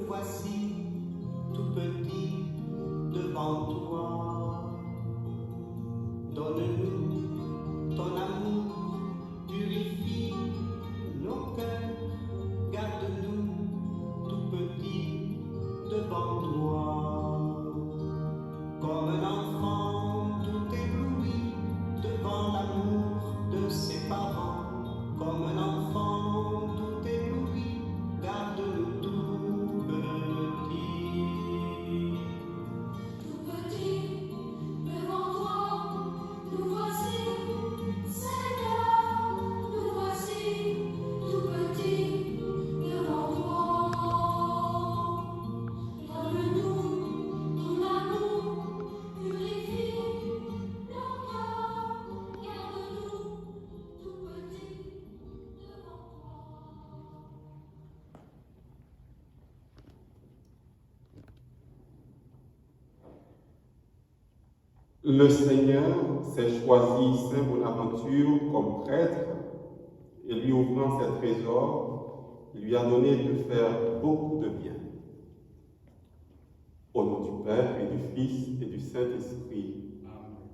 voici tout petit devant toi. Donne-nous ton amour, purifie nos cœurs, garde-nous tout petit devant toi. Comme un enfant tout ébloui devant l'amour de ses parents, comme un enfant tout ébloui, garde-nous tout petit. Tout petit, devant toi, nous voici, Seigneur, nous voici, tout petit, devant toi. Donne-nous ton amour, purifie nos cœurs, garde-nous, tout petit, devant toi. Le Seigneur s'est choisi Saint Bonaventure comme prêtre et lui ouvrant ses trésors, il lui a donné de faire beaucoup de bien. Au nom du Père et du Fils et du Saint-Esprit. Amen.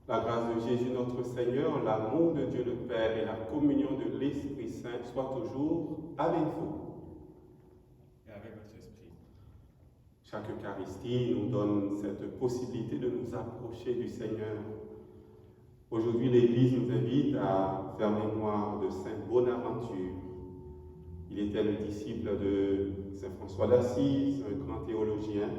La grâce de Jésus notre Seigneur, l'amour de Dieu le Père et la communion de l'Esprit Saint soient toujours avec vous. Et avec votre esprit. Chaque Eucharistie nous donne cette possibilité de nous approcher du Seigneur. Aujourd'hui, l'Église nous invite à faire mémoire de Saint Bonaventure. Il était le disciple de Saint François d'Assise, un grand théologien.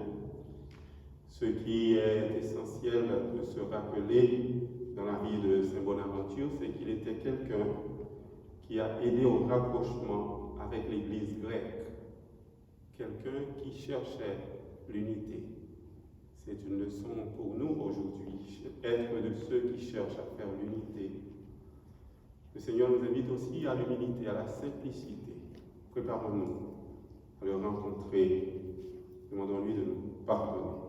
Ce qui est essentiel de se rappeler dans la vie de Saint Bonaventure, c'est qu'il était quelqu'un qui a aidé au rapprochement avec l'Église grecque. Quelqu'un qui cherchait l'unité. C'est une leçon pour nous aujourd'hui, être de ceux qui cherchent à faire l'unité. Le Seigneur nous invite aussi à l'humilité, à la simplicité. Préparons-nous à le rencontrer. Demandons-lui de nous pardonner.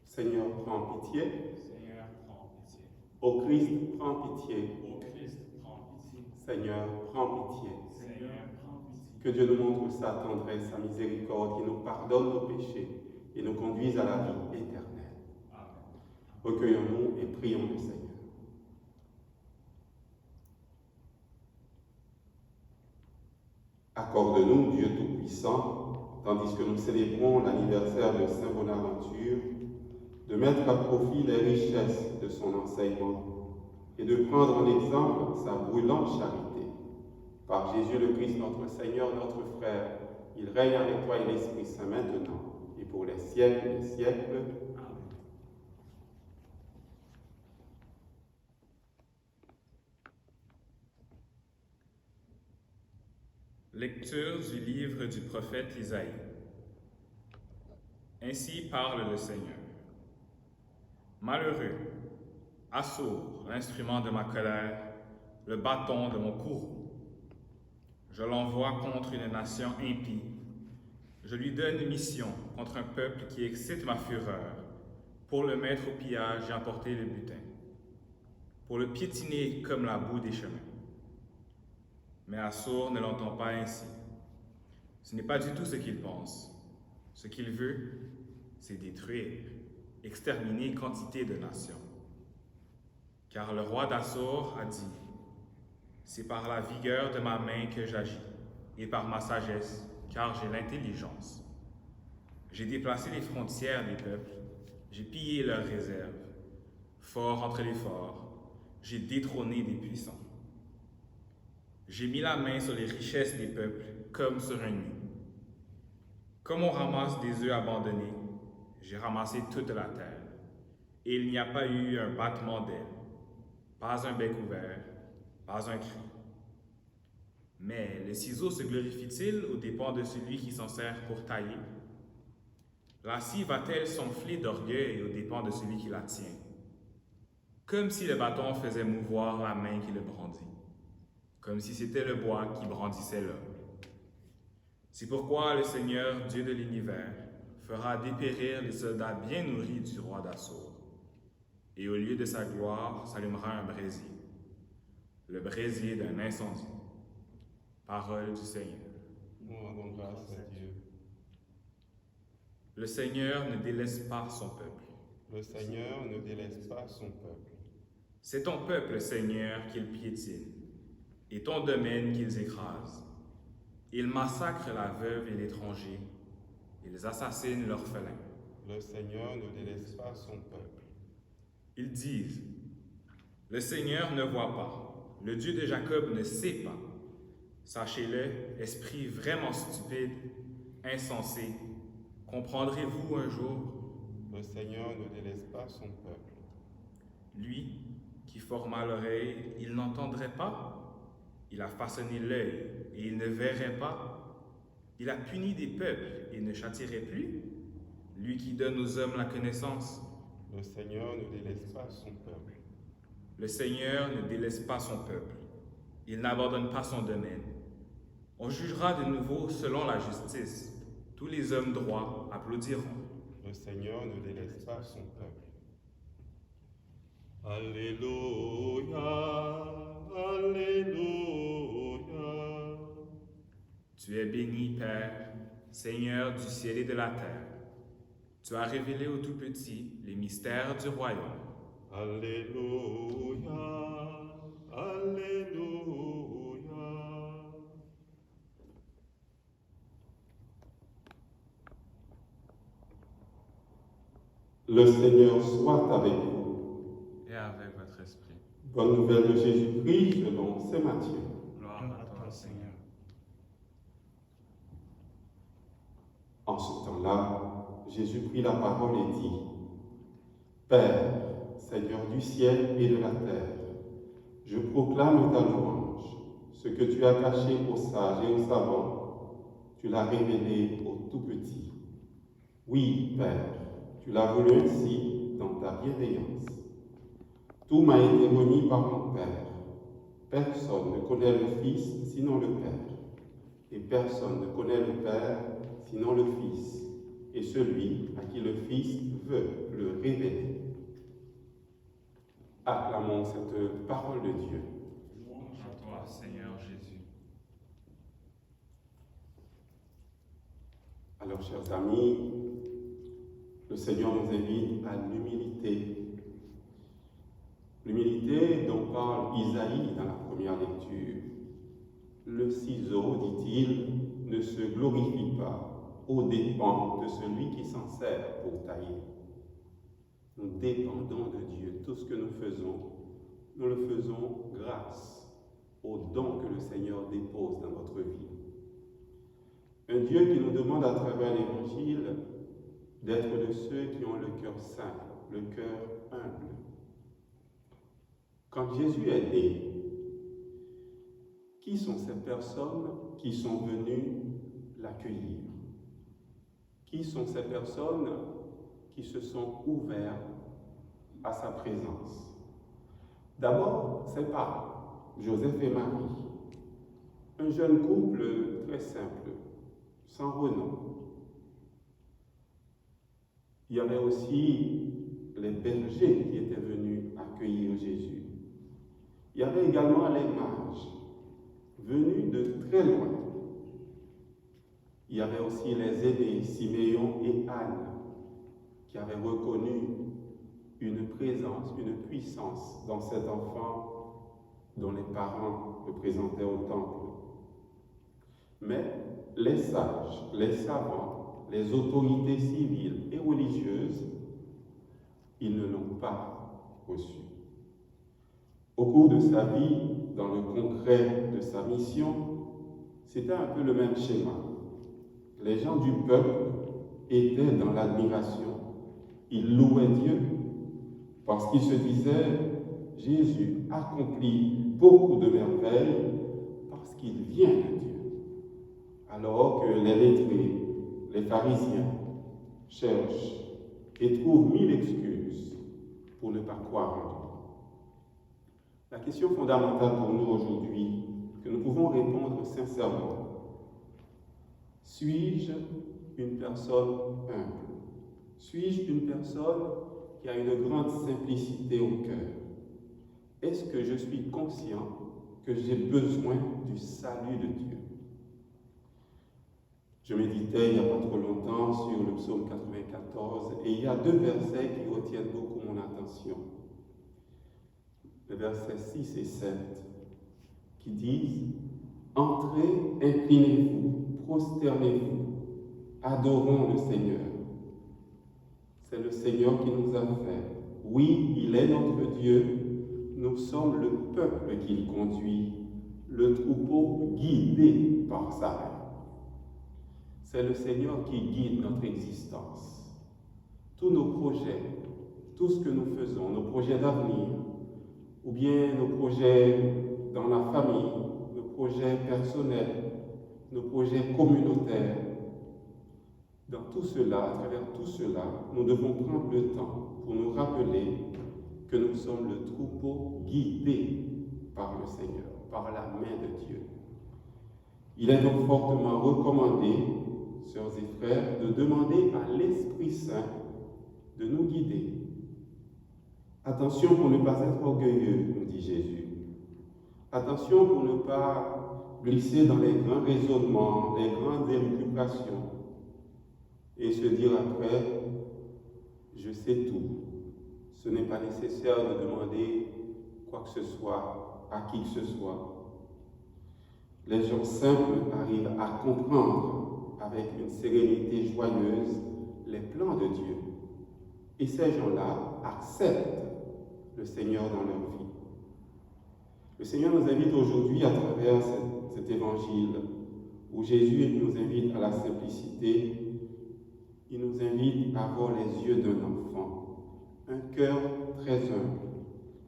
Seigneur, prends pitié. Seigneur, prends pitié. Ô Christ, prends pitié. Ô Christ, prends pitié. Seigneur, prends pitié. Seigneur, prends pitié. Que Dieu nous montre sa tendresse, sa miséricorde, qui nous pardonne nos péchés et nous conduise à la vie éternelle. Amen. Recueillons-nous et prions le Seigneur. Accorde-nous, Dieu Tout-Puissant, tandis que nous célébrons l'anniversaire de Saint Bonaventure, de mettre à profit les richesses de son enseignement et de prendre en exemple sa brûlante charité. Par Jésus le Christ, notre Seigneur, notre frère, il règne avec toi et l'Esprit Saint maintenant et pour les siècles des siècles. Amen. Lecture du livre du prophète Isaïe. Ainsi parle le Seigneur. Malheureux, Assur, l'instrument de ma colère, le bâton de mon courroux. Je l'envoie contre une nation impie. Je lui donne mission contre un peuple qui excite ma fureur, pour le mettre au pillage et emporter le butin, pour le piétiner comme la boue des chemins. Mais Assur ne l'entend pas ainsi. Ce n'est pas du tout ce qu'il pense. Ce qu'il veut, c'est détruire, exterminer quantité de nations. Car le roi d'Assur a dit, c'est par la vigueur de ma main que j'agis, et par ma sagesse, car j'ai l'intelligence. J'ai déplacé les frontières des peuples, j'ai pillé leurs réserves. Fort entre les forts, j'ai détrôné des puissants. J'ai mis la main sur les richesses des peuples, comme sur un nid. Comme on ramasse des œufs abandonnés, j'ai ramassé toute la terre, et il n'y a pas eu un battement d'aile, pas un bec ouvert, pas un cri. Mais le ciseau se glorifie-t-il aux dépens de celui qui s'en sert pour tailler? La scie va-t-elle s'enfler d'orgueil aux dépens de celui qui la tient? Comme si le bâton faisait mouvoir la main qui le brandit, comme si c'était le bois qui brandissait l'homme. C'est pourquoi le Seigneur, Dieu de l'univers, fera dépérir les soldats bien nourris du roi d'Assur. Et au lieu de sa gloire s'allumera un brasier, le brasier d'un incendie. Parole du Seigneur. Nous rendons grâce à Dieu. Le Seigneur ne délaisse pas son peuple. Le Seigneur ne délaisse pas son peuple. C'est ton peuple, Seigneur, qu'ils piétinent, et ton domaine qu'ils écrasent. Ils massacrent la veuve et l'étranger, ils assassinent l'orphelin. Le Seigneur ne délaisse pas son peuple. Ils disent, le Seigneur ne voit pas, le Dieu de Jacob ne sait pas. Sachez-le, esprit vraiment stupide, insensé, comprendrez-vous un jour? Le Seigneur ne délaisse pas son peuple. Lui qui forma l'oreille, il n'entendrait pas. Il a façonné l'œil et il ne verrait pas. Il a puni des peuples et ne châtierait plus. Lui qui donne aux hommes la connaissance. Le Seigneur ne délaisse pas son peuple. Le Seigneur ne délaisse pas son peuple. Il n'abandonne pas son domaine. On jugera de nouveau selon la justice. Tous les hommes droits applaudiront. Le Seigneur ne délaisse pas son peuple. Alléluia, Alléluia. Tu es béni, Père, Seigneur du ciel et de la terre. Tu as révélé aux tout-petits les mystères du royaume. Alléluia, Alléluia. Le Seigneur soit avec vous. Et avec votre esprit. Bonne nouvelle de Jésus-Christ selon saint Matthieu. Gloire à toi, Seigneur. En ce temps-là, Jésus prit la parole et dit, Père, Seigneur du ciel et de la terre, je proclame ta louange. Ce que tu as caché aux sages et aux savants, tu l'as révélé aux tout-petits. Oui, Père, tu l'as voulu ainsi dans ta bienveillance. Tout m'a été remis par mon Père. Personne ne connaît le Fils sinon le Père. Et personne ne connaît le Père sinon le Fils, et celui à qui le Fils veut le révéler. Acclamons cette parole de Dieu. Louange à toi, Seigneur Jésus. Alors, chers amis, le Seigneur nous invite à l'humilité. L'humilité dont parle Isaïe dans la première lecture. Le ciseau, dit-il, ne se glorifie pas aux dépens de celui qui s'en sert pour tailler. Nous dépendons de Dieu. Tout ce que nous le faisons grâce aux dons que le Seigneur dépose dans notre vie. Un Dieu qui nous demande à travers l'Évangile d'être de ceux qui ont le cœur simple, le cœur humble. Quand Jésus est né, qui sont ces personnes qui sont venues l'accueillir? Qui sont ces personnes qui se sont ouvertes à sa présence? D'abord, ses parents, Joseph et Marie, un jeune couple très simple, sans renom. Il y avait aussi les bergers qui étaient venus accueillir Jésus. Il y avait également les mages, venus de très loin. Il y avait aussi les aînés, Siméon et Anne, qui avaient reconnu une présence, une puissance dans cet enfant dont les parents le présentaient au temple. Mais les sages, les savants, les autorités civiles et religieuses, ils ne l'ont pas reçu. Au cours de sa vie, dans le concret de sa mission, c'était un peu le même schéma. Les gens du peuple étaient dans l'admiration. Ils louaient Dieu parce qu'ils se disaient « Jésus accomplit beaucoup de merveilles parce qu'il vient de Dieu ». Alors que les lettrés, les pharisiens, cherchent et trouvent 1000 excuses pour ne pas croire en lui. La question fondamentale pour nous aujourd'hui, que nous pouvons répondre sincèrement, suis-je une personne humble? Suis-je une personne qui a une grande simplicité au cœur? Est-ce que je suis conscient que j'ai besoin du salut de Dieu. Je méditais il n'y a pas trop longtemps sur le psaume 94 et il y a 2 versets qui retiennent beaucoup mon attention. Les versets 6 et 7 qui disent « Entrez, inclinez-vous, prosternez-vous, adorons le Seigneur. » C'est le Seigneur qui nous a fait. Oui, il est notre Dieu. Nous sommes le peuple qu'il conduit, le troupeau guidé par sa main. C'est le Seigneur qui guide notre existence. Tous nos projets, tout ce que nous faisons, nos projets d'avenir, ou bien nos projets dans la famille, nos projets personnels, nos projets communautaires, dans tout cela, à travers tout cela, nous devons prendre le temps pour nous rappeler que nous sommes le troupeau guidé par le Seigneur, par la main de Dieu. Il est donc fortement recommandé, sœurs et frères, de demander à l'Esprit Saint de nous guider. Attention pour ne pas être orgueilleux, nous dit Jésus. Attention pour ne pas glisser dans les grands raisonnements, les grandes élucubrations, et se dire après, je sais tout. Ce n'est pas nécessaire de demander quoi que ce soit à qui que ce soit. Les gens simples arrivent à comprendre avec une sérénité joyeuse les plans de Dieu. Et ces gens-là acceptent le Seigneur dans leur vie. Le Seigneur nous invite aujourd'hui à travers cet évangile où Jésus nous invite à la simplicité. Il nous invite à avoir les yeux d'un enfant, un cœur très humble,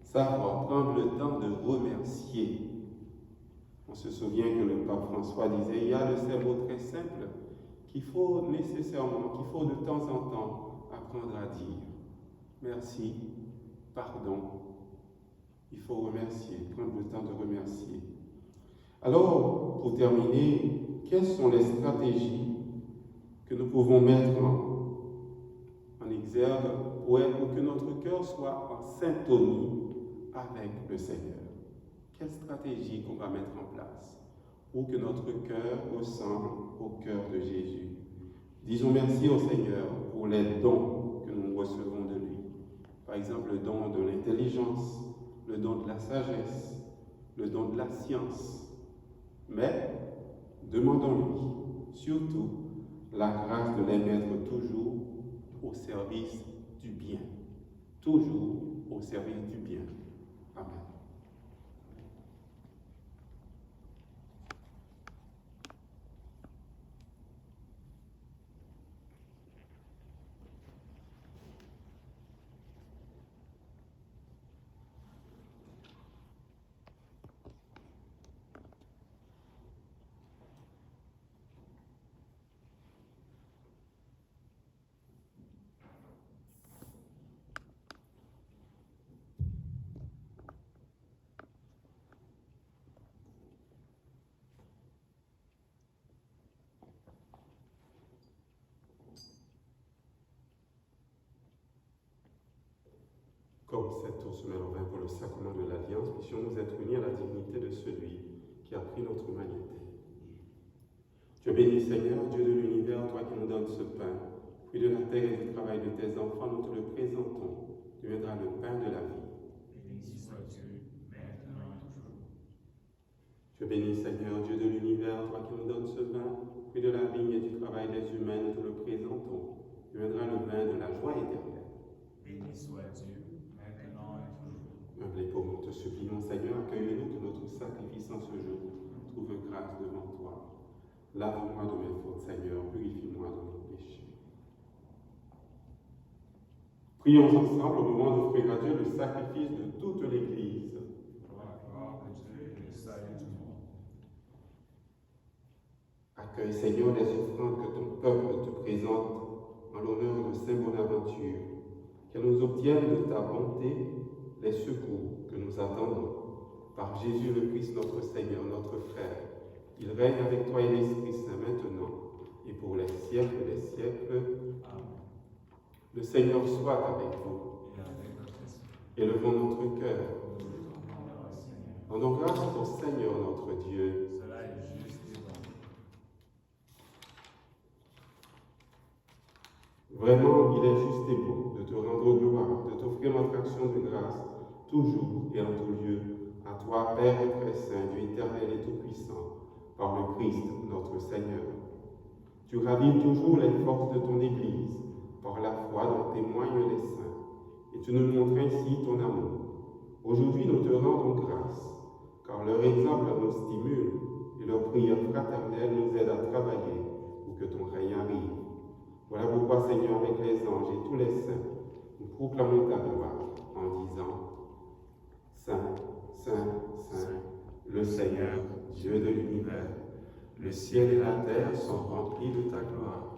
savoir prendre le temps de remercier. On se souvient que le pape François disait, il y a le ces mots très simples qu'il faut de temps en temps apprendre à dire. Merci, pardon. Il faut remercier, prendre le temps de remercier. Alors, pour terminer, quelles sont les stratégies que nous pouvons mettre en exergue pour que notre cœur soit en syntonie avec le Seigneur? Quelle stratégie qu'on va mettre en place pour que notre cœur ressemble au cœur de Jésus? Disons merci au Seigneur pour les dons que nous recevons de lui. Par exemple, le don de l'intelligence, le don de la sagesse, le don de la science. Mais demandons-lui surtout la grâce de les mettre toujours au service du bien. Toujours au service du bien. Amen. Comme cette tour se met au vin pour le sacrement de l'Alliance, puissions-nous être unis à la dignité de celui qui a pris notre humanité. Dieu béni, Seigneur, Dieu de l'univers, toi qui nous donnes ce pain, fruit de la terre et du travail de tes enfants, nous te le présentons. Tu viendras le pain de la vie. Béni soit Dieu, maintenant et toujours. Dieu béni, Seigneur, Dieu de l'univers, toi qui nous donnes ce vin, fruit de la vigne et du travail des humains, nous te le présentons. Tu viendras le vin de la joie éternelle. Béni soit Dieu, maintenant et toujours. Humble et pauvre, nous te supplions, Seigneur, accueille-nous que notre sacrifice en ce jour trouve grâce devant toi. Lave-moi de mes fautes, Seigneur, purifie-moi de mes péchés. Prions ensemble au moment d'offrir à Dieu le sacrifice de toute l'Église. Pour la gloire de Dieu et le salut du monde. Accueille, Seigneur, les offrandes que ton peuple te présente en l'honneur de Saint Bonaventure, qu'elle nous obtienne de ta bonté les secours que nous attendons. Par Jésus le Christ, notre Seigneur, notre frère, il règne avec toi et l'Esprit Saint maintenant et pour les siècles des siècles. Amen. Le Seigneur soit avec vous. Et avec votre esprit. Élevons notre cœur. Nous retournons vers le Seigneur. Rendons grâce au Seigneur notre Dieu. Cela est juste et bon. Vraiment, il est juste et bon de te rendre gloire, de t'offrir notre action de grâce, toujours et en tout lieu, à toi, Père et Très Saint, Dieu éternel et tout-puissant, par le Christ, notre Seigneur. Tu ravives toujours les forces de ton Église, par la foi dont témoignent les saints, et tu nous montres ainsi ton amour. Aujourd'hui, nous te rendons grâce, car leur exemple nous stimule, et leur prière fraternelle nous aide à travailler pour que ton règne arrive. Voilà pourquoi, Seigneur, avec les anges et tous les saints, nous proclamons ta gloire en disant Saint, Saint, Saint, le Seigneur, Dieu de l'univers, le ciel et la terre sont remplis de ta gloire.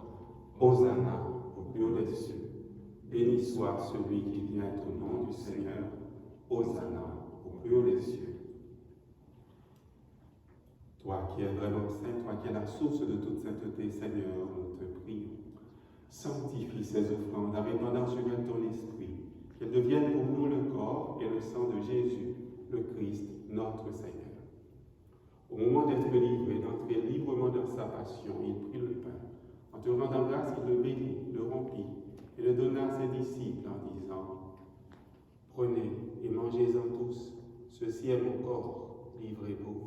Hosanna au plus haut des cieux. Béni soit celui qui vient au nom du Seigneur. Hosanna au plus haut des cieux. Toi qui es vraiment saint, toi qui es la source de toute sainteté, Seigneur, nous te prions. Sanctifie ces offrandes en répandant sur elles ton esprit, qu'elles deviennent pour nous le corps et le sang de Jésus, le Christ, notre Seigneur. Au moment d'être livré, d'entrer librement dans sa passion, il prit le pain. En te rendant grâce, il le bénit, le rompit et le donna à ses disciples en disant « Prenez et mangez-en tous, ceci est mon corps livré pour vous. »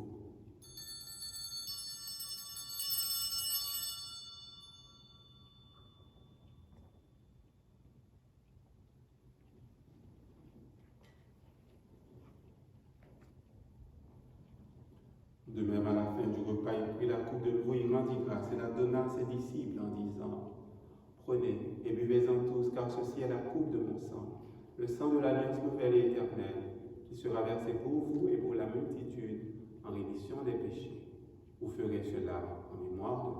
De même, à la fin du repas, il prit la coupe de nouveau, il rendit grâce et la donna à ses disciples en disant « Prenez et buvez-en tous, car ceci est la coupe de mon sang, le sang de l'alliance nouvelle et éternelle, qui sera versé pour vous et pour la multitude en rémission des péchés. Vous ferez cela en mémoire de moi. »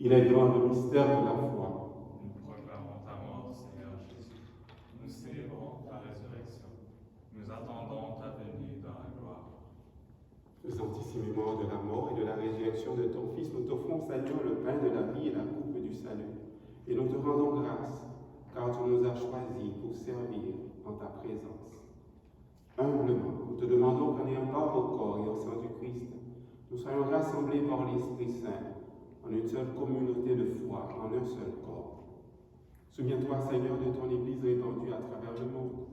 Il est grand le mystère de la foi. Nous proclamons ta mort, Seigneur Jésus. Nous célébrons ta résurrection. Nous attendons ta venue dans la gloire. Faisant ici mémoire de la mort et de la résurrection de ton Fils, nous t'offrons, Seigneur, le pain de la vie et la coupe du salut. Et nous te rendons grâce, car tu nous as choisis pour servir en ta présence. Humblement, nous te demandons qu'en ayant part au corps et au sang du Christ, nous soyons rassemblés par l'Esprit Saint en une seule communauté de foi, en un seul corps. Souviens-toi, Seigneur, de ton Église répandue à travers le monde.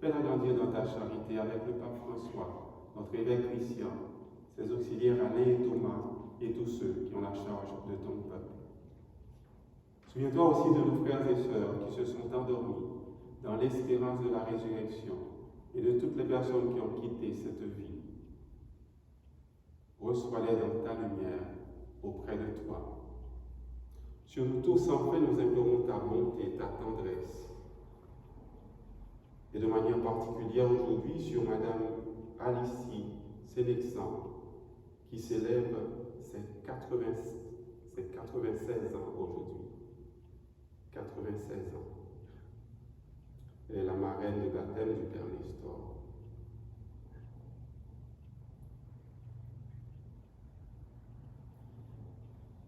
Fais-la grandir dans ta charité avec le pape François, notre évêque Christian, ses auxiliaires Alain et Thomas, et tous ceux qui ont la charge de ton peuple. Souviens-toi aussi de nos frères et sœurs qui se sont endormis dans l'espérance de la résurrection et de toutes les personnes qui ont quitté cette vie. Reçois-les dans ta lumière auprès de toi. Sur nous tous, enfin, nous implorons ta bonté, ta tendresse. Et de manière particulière aujourd'hui sur Madame Alicie Sénexan, qui célèbre ses 96 ans aujourd'hui. 96 ans. Elle est la marraine du baptême du Père Nestor.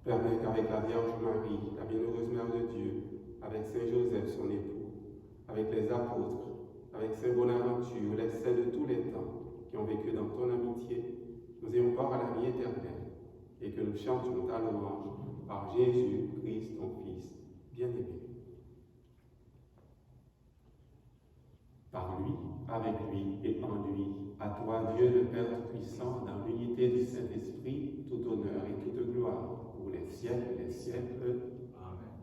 Permets qu'avec la Vierge Marie, la bienheureuse Mère de Dieu, avec Saint Joseph, son époux, avec les apôtres, avec Saint Bonaventure, les saints de tous les temps qui ont vécu dans ton amitié, nous ayons part à la vie éternelle et que nous chantions ta louange par Jésus Christ, ton Fils, bien-aimé. Par lui, avec lui et en lui, à toi, Dieu le Père Tout-Puissant, dans l'unité du Saint-Esprit, tout honneur et toute gloire, pour les siècles et les siècles. Amen.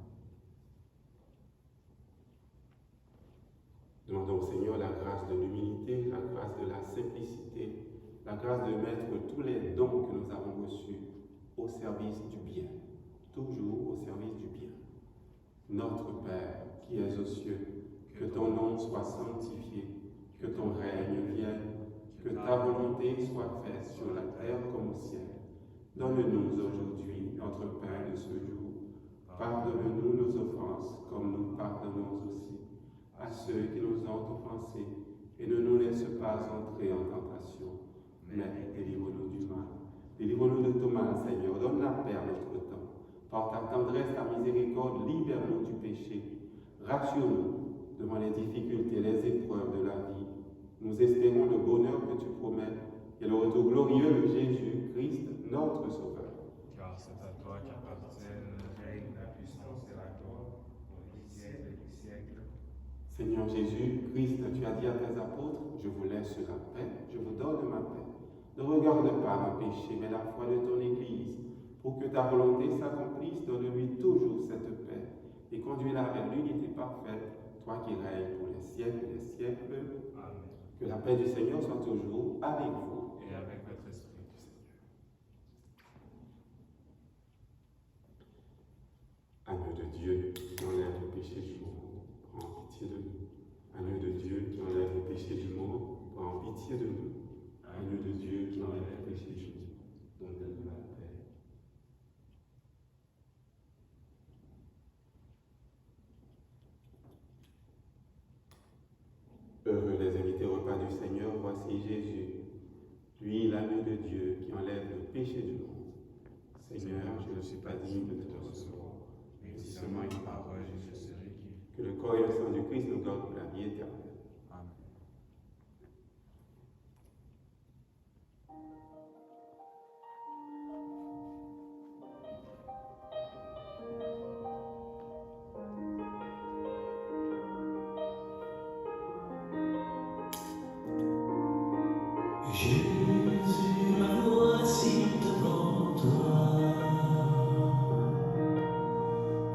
Demandons au Seigneur la grâce de l'humilité, la grâce de la simplicité, la grâce de mettre tous les dons que nous avons reçus au service du bien, toujours au service du bien. Notre Père, qui es aux cieux, que ton nom soit sanctifié, que ton règne vienne, que ta volonté soit faite sur la terre comme au ciel. Donne-nous aujourd'hui notre pain de ce jour. Pardonne-nous nos offenses, comme nous pardonnons aussi à ceux qui nous ont offensés, et ne nous laisse pas entrer en tentation, mais délivre-nous du mal. Délivre-nous de tout mal, Seigneur. Donne la paix à notre temps, Par ta tendresse, ta miséricorde, libère-nous du péché. Rassure-nous devant les difficultés, les épreuves de la vie. Nous espérons le bonheur que tu promets et le retour glorieux de Jésus-Christ, notre Sauveur. Car c'est à toi qu'appartiennent le règne, la puissance et la gloire pour les siècles des siècles. Seigneur Jésus-Christ, tu as dit à tes apôtres, je vous laisse la paix, je vous donne ma paix. Ne regarde pas nos péchés, mais la foi de ton Église. Pour que ta volonté s'accomplisse, donne-lui toujours cette paix et conduis-la vers l'unité parfaite, toi qui règnes pour les siècles des siècles. Amen. Que la paix du Seigneur soit toujours avec vous. Et avec votre esprit. Agneau de Dieu, qui enlève le péché du monde, prends pitié de nous. Agneau de Dieu, qui enlève le péché du monde, prends pitié de nous. Agneau de Dieu, qui enlève le péché du monde, donne-nous la paix. Heureux les invités au repas du Seigneur, voici Jésus, lui l'agneau de Dieu qui enlève le péché du monde. Seigneur, je ne suis pas digne de te recevoir, mais dis seulement une parole et je serai guéri. Que le corps et le sang du Christ nous gardent pour la vie éternelle. Amen. Jésus, me voici devant toi,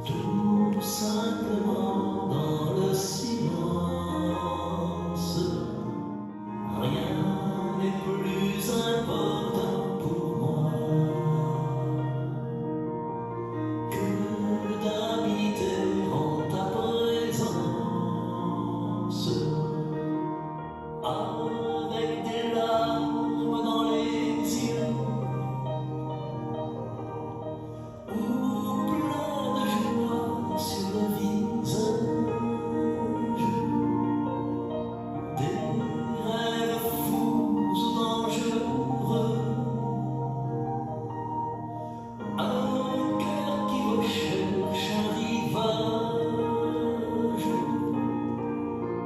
tout simplement dans le silence. Rien n'est plus important pour moi que d'habiter en ta présence. Avec des larmes dans les yeux, ou plein de joie sur le visage, des rêves fous ou dangereux, un cœur qui recherche un rivage.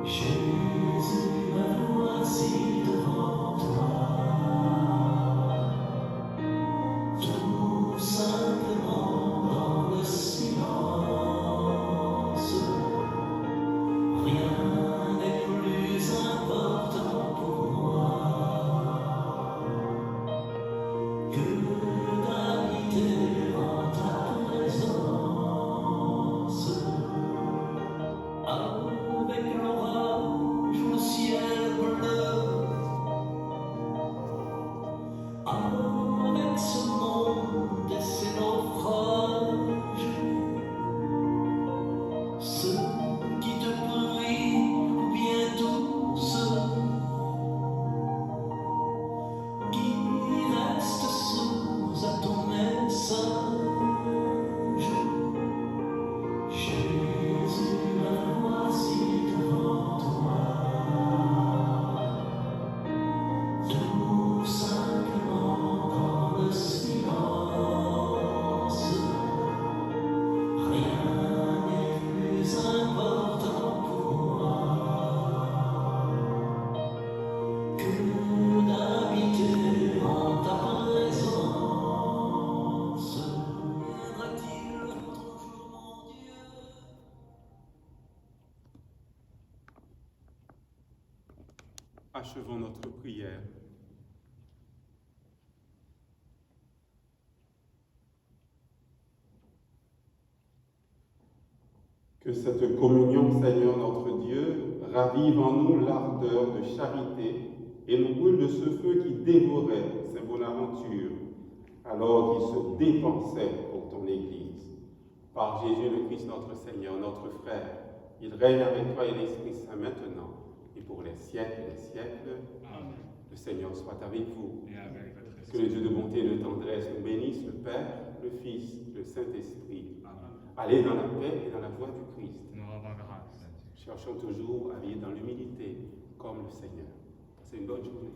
Jésus, me voici devant toi, tout simplement dans le silence. Rien n'est plus important pour moi que d'habiter en ta présence. Avec l'orage ou le ciel bleu, avec ce monde et ses naufrages, ceux qui te prient ou bien tous qui restent sourds à ton message. Jésus, me voici devant toi, tout simplement dans le silence. Rien n'est plus important pour moi que d'habiter en ta présence. Viendra-t-il notre jour, mon Dieu? Achevons notre prière. Que cette communion, Seigneur notre Dieu, ravive en nous l'ardeur de charité et nous brûle de ce feu qui dévorait Saint Bonaventure alors qu'il se dépensait pour ton Église. Par Jésus le Christ notre Seigneur, notre frère, il règne avec toi et l'Esprit Saint maintenant et pour les siècles des siècles. Amen. Le Seigneur soit avec vous. Et avec votre Que le esprit. Dieu de bonté et de tendresse nous bénisse, le Père, le Fils, le Saint-Esprit. Amen. Allez dans la paix et dans la joie du Christ. Nous rendons grâce à Dieu. Cherchons toujours à vivre dans l'humilité comme le Seigneur. C'est une bonne journée.